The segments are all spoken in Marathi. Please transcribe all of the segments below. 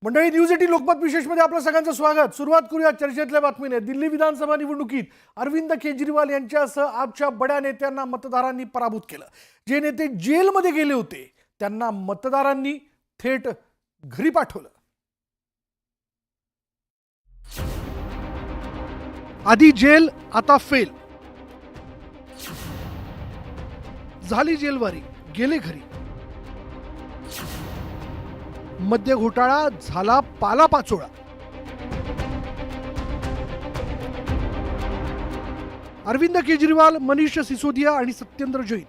मंडळी न्यूज 18 लोकमत विशेषमध्ये आपलं सगळ्यांचं स्वागत। सुरुवात करूया चर्चेतल्या बातमीने। दिल्ली विधानसभा निवडणुकीत अरविंद केजरीवाल यांच्यासह आपच्या बड्या नेत्यांना मतदारांनी पराभूत केलं। जे नेते जेलमध्ये गेले होते त्यांना मतदारांनी थेट घरी पाठवलं। आधी जेल आता फेल, झाली जेलवारी गेले घरी। मद्य घोटाळा झाला पालापाचोळा। अरविंद केजरीवाल, मनीष सिसोदिया आणि सत्येंद्र जैन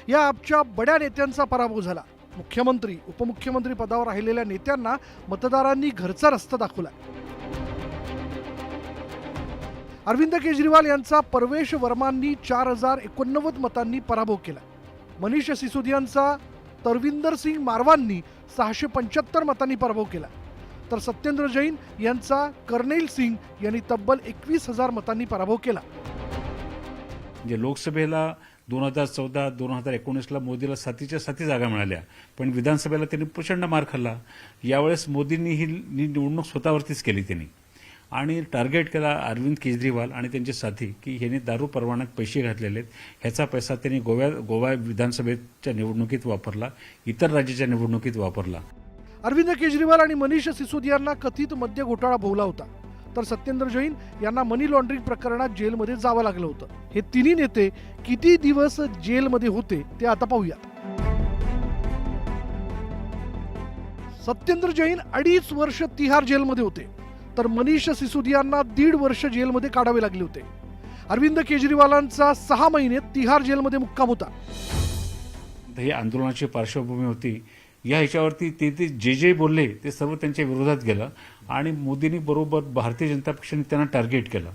या आपच्या बड्या नेत्यांचा पराभव झाला। मुख्यमंत्री उपमुख्यमंत्री पदावर राहिलेल्या नेत्यांना मतदारांनी घरचा रस्ता दाखवला। अरविंद केजरीवाल यांचा परवेश वर्मांनी 4089 मतांनी पराभव केला। मनीष सिसोदियांचा तरविंदर सिंग मारवांनी 675 मतांनी पराभव केला, तर सत्येंद्र जैन यांचा कर्नेल सिंग यांनी तब्बल 21,000 मतांनी पराभव केला। जे लोकसभेला 2014-2019ला मोदीला 7च्या 7 जागा मिळाल्या, पण विधानसभेला त्यांनी प्रचंड मार खाल्ला। यावेळेस मोदींनी ही निवडणूक स्वतःवरतीच केली त्यांनी आणि टार्गेट केला अरविंद केजरीवाल आणि त्यांचे साथी की ह्यांनी दारू परवान्यात पैसे घातलेले आहेत, ह्याचा पैसा त्यांनी गोवा विधानसभेच्या निवडणुकीत वापरला, इतर राज्याच्या निवडणुकीत वापरला। अरविंद केजरीवाल आणि मनीष सिसोदियांना कथित मद्य घोटाळा भोवला होता, तर सत्येंद्र जैन यांना मनी लॉन्ड्रिंग प्रकरणात जेलमध्ये जावं लागलं होतं। हे तिन्ही नेते किती दिवस जेलमध्ये होते ते आता पाहूया। सत्येंद्र जैन 2.5 वर्ष तिहार जेलमध्ये होते, तर मनीष सिसोदियांना 1.5 वर्ष जेलमध्ये काढावे लागले होते। अरविंद केजरीवालांचा 6 महिने तिहार जेलमध्ये मुक्काम होता। ही आंदोलनाची पार्श्वभूमी होती। या ह्याच्यावरती ते जे बोलले ते सर्व त्यांच्या विरोधात गेलं आणि मोदींनी बरोबर भारतीय जनता पक्षाने त्यांना टार्गेट केलं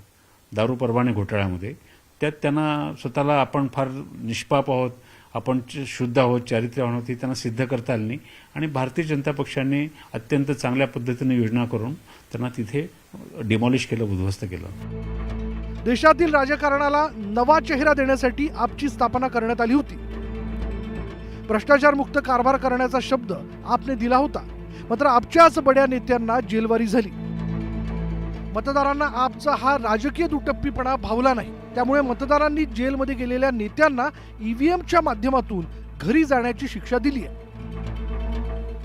दारू परवाने घोटाळ्यामध्ये। त्यात त्यांना स्वतःला आपण फार निष्पाप आहोत, आपण शुद्ध आहोत, चारित्र्य आहोत हे त्यांना सिद्ध करता आलं नाही आणि भारतीय जनता पक्षाने अत्यंत चांगल्या पद्धतीने योजना करून त्यांना तिथे डिमॉलिश केलं, उद्ध्वस्त केलं। देशातील राजकारणाला नवा चेहरा देण्यासाठी आपची स्थापना करण्यात आली होती। भ्रष्टाचार मुक्त कारभार करण्याचा शब्द आपने दिला होता, मात्र आपच्याच बड्या नेत्यांना जेलवारी झाली। मतदारांना आपचा हा राजकीय दुटप्पीपणा भावला नाही, त्यामुळे मतदारांनी जेलमध्ये गेलेल्या नेत्यांना ईव्हीएमच्या माध्यमातून घरी जाण्याची शिक्षा दिली आहे।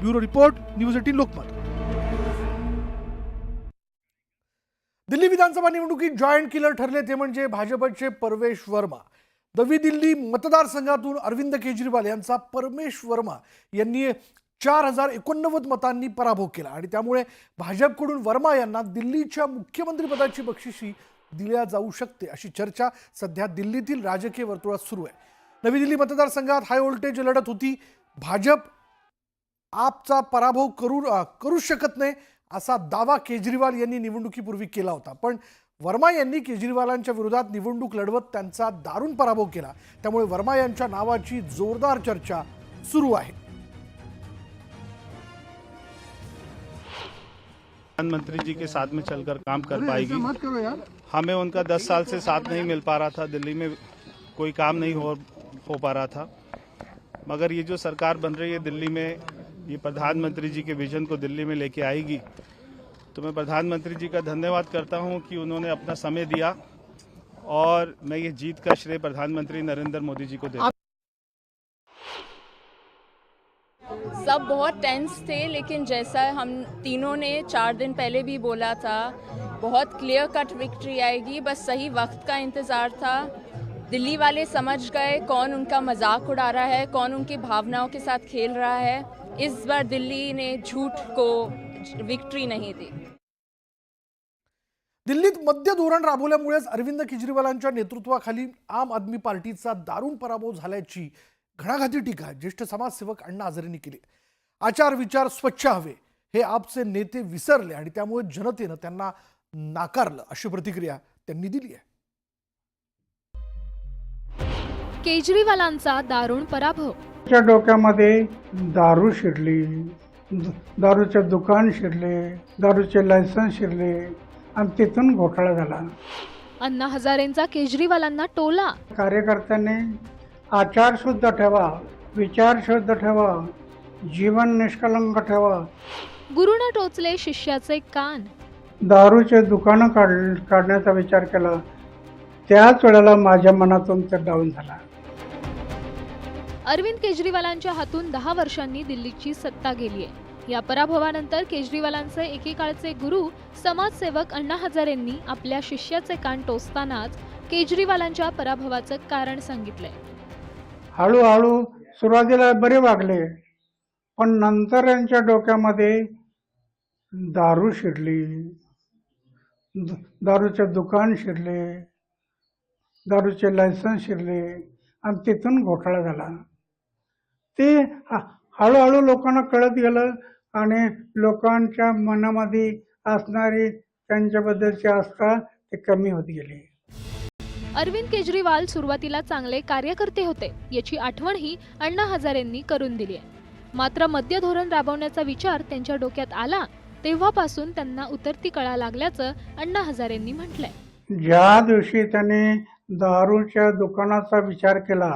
Bureau report, news 18 Lokmat. Delhi विधानसभा निवडणुकीत जॉईंट किलर ठरले ते म्हणजे भाजपचे परवेश वर्मा। नवी दिल्ली मतदारसंघातून अरविंद केजरीवाल यांचा परमेश वर्मा यांनी 4089 मतांनी पराभव केला आणि त्यामुळे भाजपकडून वर्मा यांना दिल्लीच्या मुख्यमंत्रीपदाची बक्षिसी दिल्या जाऊ शकते अशी चर्चा सध्या दिल्लीतील राजकीय वर्तुळात सुरू आहे। नवी दिल्ली मतदारसंघात हाय व्होल्टेज लढत होती। भाजप आपचा पराभव करू शकत नाही असा दावा केजरीवाल यांनी निवडणुकीपूर्वी केला होता, पण वर्मा यांनी केजरीवालांच्या विरोधात निवडणूक लढवत त्यांचा दारुण पराभव केला, त्यामुळे वर्मा यांच्या नावाची जोरदार चर्चा सुरू आहे। प्रधानमंत्री जी के साथ में चलकर काम कर पाएगी। हमें उनका 10 साल से साथ नहीं मिल पा रहा था, दिल्ली में कोई काम नहीं हो पा रहा था, मगर ये जो सरकार बन रही है दिल्ली में, ये प्रधानमंत्री जी के विजन को दिल्ली में लेके आएगी। तो मैं प्रधानमंत्री जी का धन्यवाद करता हूं कि उन्होंने अपना समय दिया और मैं ये जीत का श्रेय प्रधानमंत्री नरेंद्र मोदी जी को देता हूं। सब बहुत टेंस थे, लेकिन जैसा हम तीनों ने 4 दिन पहले भी बोला था, बहुत क्लियर कट विक्ट्री आएगी। बस सही वक्त का इंतज़ार था। दिल्ली वाले समझ गए कौन उनका मजाक उड़ा रहा है, कौन उनकी भावनाओं के साथ खेल रहा है। इस बार दिल्ली ने झूठ को विक्ट्री नहीं दी। दिल्लीत मद्य धोरण राबवल्यामुळेच अरविंद केजरीवालांच्या नेतृत्वाखाली आम आदमी पार्टीचा दारुण पराभव झाल्याची घणाघाती टीका ज्येष्ठ समाजसेवक अण्णा हजारेंनी केली। आचार विचार स्वच्छ हवे हे आपचे नेते विसरले आणि त्यामुळे जनतेनं त्यांना नाकारलं अशी प्रतिक्रिया त्यांनी दिली आहे। केजरीवालांचा दारुण पराभव। च्या डोक्यामध्ये दारू शिरली, दारूचे दुकान शिरले, दारूचे लायसन्स शिरले आणि तिथून घोटाळा झाला। अण्णा हजारेंचा केजरीवालांना टोला। कार्यकर्त्यांनी आचार शुद्ध ठेवा, विचार शुद्ध ठेवा, जीवन निष्कलंक ठेवा। गुरुनं टोचले शिष्याचे कान. दारूचे दुकानं काढण्याचा विचार केला. त्याच वेळेला माझ्या मनातून ते डाऊन झाला. अरविंद केजरीवालांच्या हातून 10 वर्षांनी दिल्लीची सत्ता गेलीय. या पराभवानंतर केजरीवालांचे एकेकाळचे गुरु समाजसेवक अण्णा हजारेंनी आपल्या शिष्याचे कान टोचतानाच केजरीवालांच्या पराभवाचं कारण सांगितलंय. हळूहळू सुरुवातीला बरे वागले, पण नंतर यांच्या डोक्यामध्ये दारू शिरली, दारूचे दुकान शिरले, दारूचे लायसन्स शिरले आणि तिथून घोटाळा झाला. ते हळूहळू लोकांना कळत गेलं आणि लोकांच्या मनामध्ये असणारी त्यांच्याबद्दलची आस्था ते कमी होत गेली. अरविंद केजरीवाल सुरुवातीला चांगले कार्यकर्ते होते याची आठवणही अण्णा हजारेंनी करून दिली आहे. मात्र मद्य धोरण राबवण्याचा विचार त्यांच्या डोक्यात आला तेव्हापासून त्यांना उतरती कळा लागल्याचं अण्णा हजारेंनी म्हटलंय. ज्या दिवशी त्याने दारूच्या दुकानाचा विचार केला,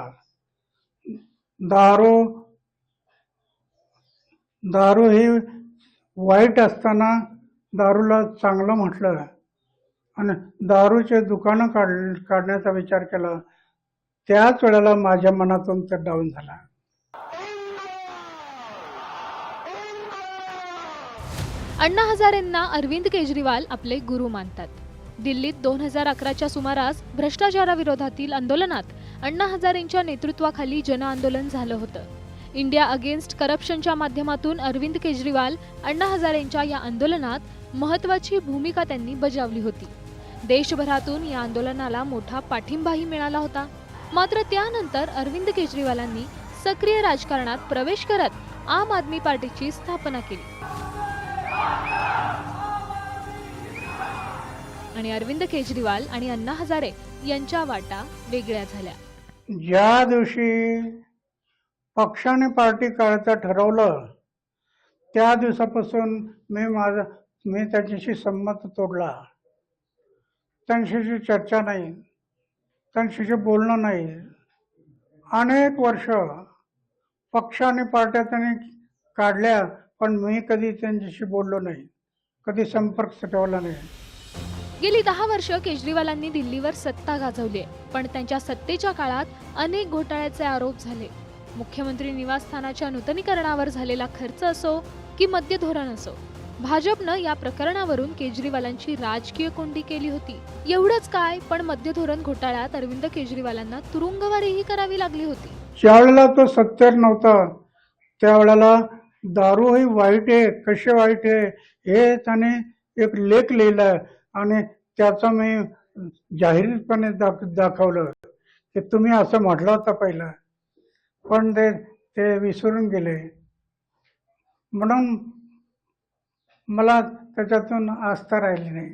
दारू ही वाईट असताना दारूला चांगलं म्हटलं आणि दारूचे दुकानं काढण्याचा विचार केला, त्याच वेळेला माझ्या मनातून ते डाऊन झाला. अण्णा हजारेंना अरविंद केजरीवाल आपले गुरु मानतात. दिल्लीत 2011च्या सुमारास भ्रष्टाचाराविरोधातील आंदोलनात अण्णा हजारेंच्या नेतृत्वाखाली जनआंदोलन झालं होतं. इंडिया अगेन्स्ट करप्शनच्या माध्यमातून अरविंद केजरीवाल अण्णा हजारेंच्या या आंदोलनात महत्त्वाची भूमिका त्यांनी बजावली होती. देशभरातून या आंदोलनाला मोठा पाठिंबाही मिळाला होता. मात्र त्यानंतर अरविंद केजरीवालांनी सक्रिय राजकारणात प्रवेश करत आम आदमी पार्टीची स्थापना केली आणि अरविंद केजरीवाल आणि अण्णा हजारे यांच्या वाटा वेगळ्या झाल्या. ज्या दिवशी पक्षाने पार्टी काढायचं ठरवलं त्या दिवसापासून मी त्यांच्याशी संमत तोडला. त्यांच्याशी चर्चा नाही, त्यांच्याशी बोलणं नाही. अनेक वर्ष पक्षाने पार्ट्या त्यांनी काढल्या, पण मी कधी त्यांच्याशी बोललो नाही, कधी संपर्क ठेवला नाही. गेली 10 वर्ष केजरीवालांनी दिल्लीवर सत्ता गाजवली आहे, पण त्यांच्या सत्तेच्या काळात अनेक घोटाळ्याचे आरोप झाले. मुख्यमंत्री निवासस्थानाच्या नूतनीकरणावर झालेला खर्च असो की मद्य धोरण असो, भाजपनं या प्रकरणावरून केजरीवालांची राजकीय कोंडी केली होती. एवढंच काय, पण मद्य धोरण घोटाळ्यात अरविंद केजरीवालांना तुरुंगवारीही करावी लागली होती. ज्यावेळेला तो सत्तेवर नव्हता त्यावेळेला दारू ही वाईट आहे, कसे वाईट आहे हे त्याने एक लेख लिहिला आणि त्याचा मी जाहीरपणे दाखवलं की तुम्ही असं म्हटलं होतं पहिलं, पण ते विसरून गेले. म्हणून मला त्याच्यातून आस्था राहिली नाही.